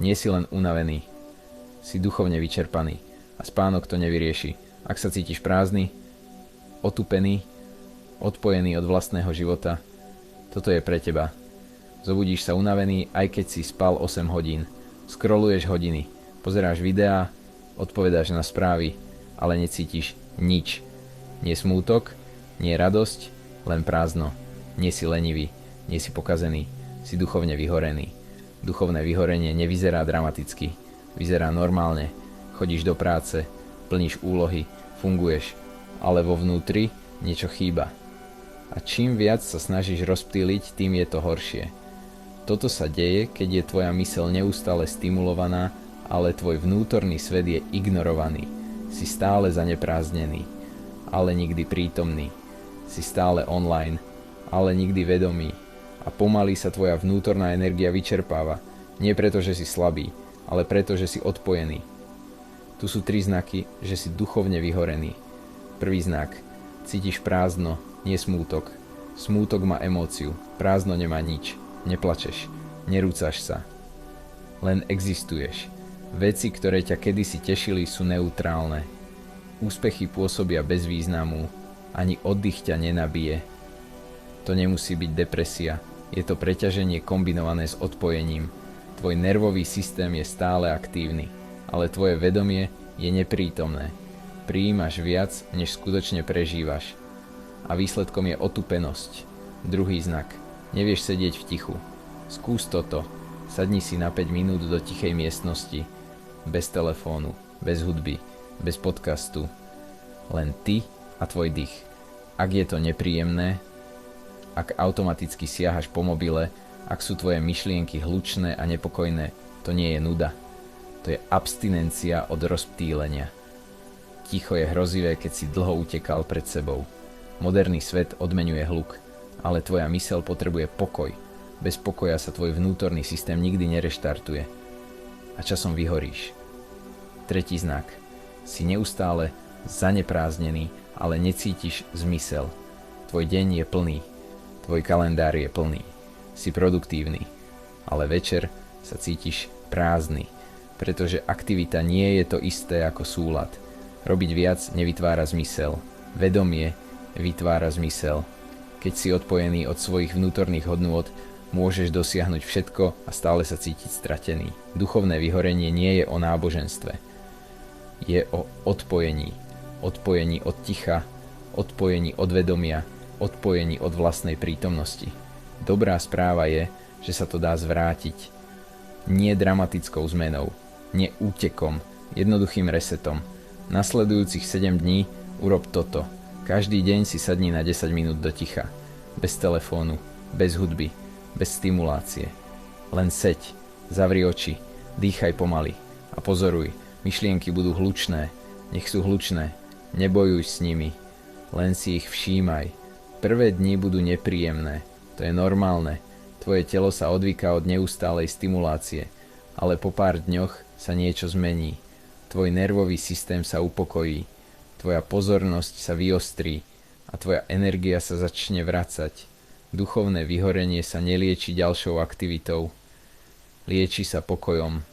Nie si len unavený, si duchovne vyčerpaný a spánok to nevyrieši. Ak sa cítiš prázdny, otupený, odpojený od vlastného života, toto je pre teba. Zobudíš sa unavený, aj keď si spal 8 hodín. Scrolluješ hodiny, pozeráš videá, odpovedáš na správy, ale necítiš nič. Nie smútok, nie radosť, len prázdno. Nie si lenivý, nie si pokazený, si duchovne vyhorený. Duchovné vyhorenie nevyzerá dramaticky, vyzerá normálne. Chodíš do práce, plníš úlohy, funguješ, ale vo vnútri niečo chýba. A čím viac sa snažíš rozptýliť, tým je to horšie. Toto sa deje, keď je tvoja myseľ neustále stimulovaná, ale tvoj vnútorný svet je ignorovaný. Si stále zaneprázdnený, ale nikdy prítomný. Si stále online, ale nikdy vedomý. A pomaly sa tvoja vnútorná energia vyčerpáva. Nie preto, že si slabý, ale preto, že si odpojený. Tu sú 3 znaky, že si duchovne vyhorený. Prvý znak. Cítiš prázdno, nie smútok. Smútok má emóciu, prázdno nemá nič. Neplačeš, nerúcaš sa. Len existuješ. Veci, ktoré ťa kedysi tešili, sú neutrálne. Úspechy pôsobia bez významu. Ani oddych ťa nenabije. To nemusí byť depresia. Je to preťaženie kombinované s odpojením. Tvoj nervový systém je stále aktívny, ale tvoje vedomie je neprítomné. Prijímaš viac, než skutočne prežívaš. A výsledkom je otupenosť. Druhý znak. Nevieš sedieť v tichu. Skús toto. Sadni si na 5 minút do tichej miestnosti. Bez telefónu, bez hudby, bez podcastu. Len ty a tvoj dých. Ak je to nepríjemné, ak automaticky siahaš po mobile, ak sú tvoje myšlienky hlučné a nepokojné, to nie je nuda. To je abstinencia od rozptýlenia. Ticho je hrozivé, keď si dlho utekal pred sebou. Moderný svet odmeňuje hluk. Ale tvoja myseľ potrebuje pokoj. Bez pokoja sa tvoj vnútorný systém nikdy nereštartuje. A časom vyhoríš. Tretí znak. Si neustále zaneprázdnený, ale necítiš zmysel. Tvoj deň je plný. Tvoj kalendár je plný. Si produktívny. Ale večer sa cítiš prázdny. Pretože aktivita nie je to isté ako súlad. Robiť viac nevytvára zmysel. Vedomie vytvára zmysel. Keď si odpojený od svojich vnútorných hodnôt, môžeš dosiahnuť všetko a stále sa cítiť stratený. Duchovné vyhorenie nie je o náboženstve. Je o odpojení. Odpojení od ticha, odpojení od vedomia, odpojení od vlastnej prítomnosti. Dobrá správa je, že sa to dá zvrátiť. Nie dramatickou zmenou, nie útekom, jednoduchým resetom. Nasledujúcich 7 dní urob toto. Každý deň si sadni na 10 minút do ticha. Bez telefónu, bez hudby, bez stimulácie. Len seď, zavri oči, dýchaj pomaly a pozoruj. Myšlienky budú hlučné, nech sú hlučné. Nebojuj s nimi, len si ich všímaj. Prvé dni budú nepríjemné, to je normálne. Tvoje telo sa odvyká od neustálej stimulácie, ale po pár dňoch sa niečo zmení. Tvoj nervový systém sa upokojí. Tvoja pozornosť sa vyostrí a tvoja energia sa začne vracať. Duchovné vyhorenie sa nelieči ďalšou aktivitou. Lieči sa pokojom.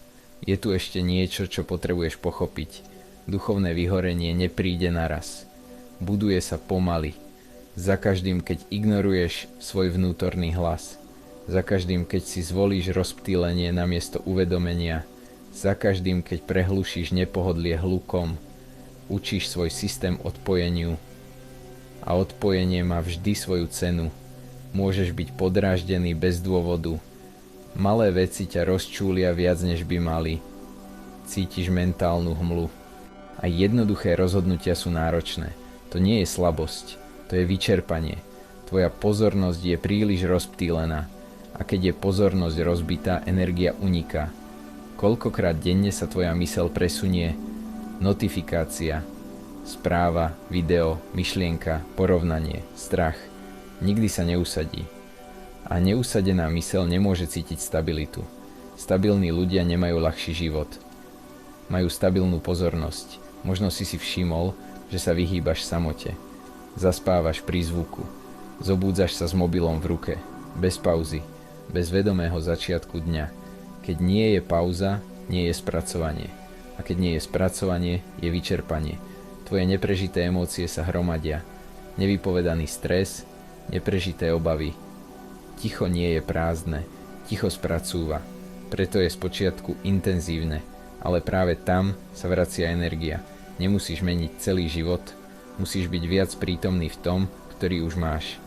Je tu ešte niečo, čo potrebuješ pochopiť. Duchovné vyhorenie nepríde naraz. Buduje sa pomaly. Za každým, keď ignoruješ svoj vnútorný hlas. Za každým, keď si zvolíš rozptýlenie namiesto uvedomenia. Za každým, keď prehlušíš nepohodlie hlukom. Učíš svoj systém odpojeniu a odpojenie má vždy svoju cenu. Môžeš byť podráždený bez dôvodu. Malé veci ťa rozčúlia viac než by mali. Cítiš mentálnu hmlu. A jednoduché rozhodnutia sú náročné. To nie je slabosť, to je vyčerpanie. Tvoja pozornosť je príliš rozptýlená a keď je pozornosť rozbitá, energia uniká. Koľkokrát denne sa tvoja myseľ presunie? Notifikácia, správa, video, myšlienka, porovnanie, strach. Nikdy sa neusadí. A neusadená myseľ nemôže cítiť stabilitu. Stabilní ľudia nemajú ľahší život. Majú stabilnú pozornosť. Možno si všimol, že sa vyhýbaš samote. Zaspávaš pri zvuku. Zobúdzaš sa s mobilom v ruke. Bez pauzy. Bez vedomého začiatku dňa. Keď nie je pauza, nie je spracovanie. A keď nie je spracovanie, je vyčerpanie. Tvoje neprežité emócie sa hromadia. Nevypovedaný stres, neprežité obavy. Ticho nie je prázdne, ticho spracúva. Preto je spočiatku intenzívne, ale práve tam sa vracia energia. Nemusíš meniť celý život, musíš byť viac prítomný v tom, ktorý už máš.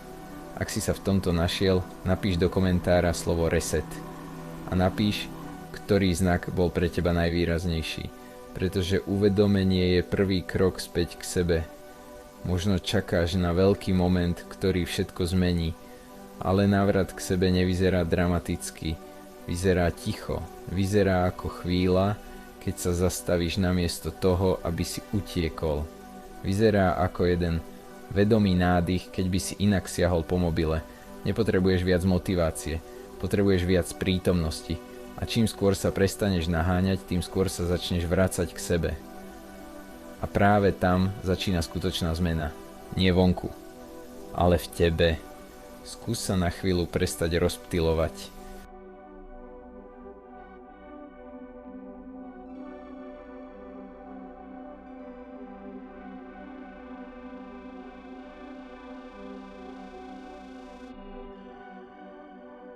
Ak si sa v tomto našiel, napíš do komentára slovo reset. A napíš, ktorý znak bol pre teba najvýraznejší. Pretože uvedomenie je prvý krok späť k sebe. Možno čakáš na veľký moment, ktorý všetko zmení, ale návrat k sebe nevyzerá dramaticky. Vyzerá ticho, vyzerá ako chvíľa, keď sa zastavíš namiesto toho, aby si utiekol. Vyzerá ako jeden vedomý nádych, keď by si inak siahol po mobile. Nepotrebuješ viac motivácie, potrebuješ viac prítomnosti. A čím skôr sa prestaneš naháňať, tým skôr sa začneš vracať k sebe. A práve tam začína skutočná zmena. Nie vonku, ale v tebe. Skús sa na chvíľu prestať rozptylovať.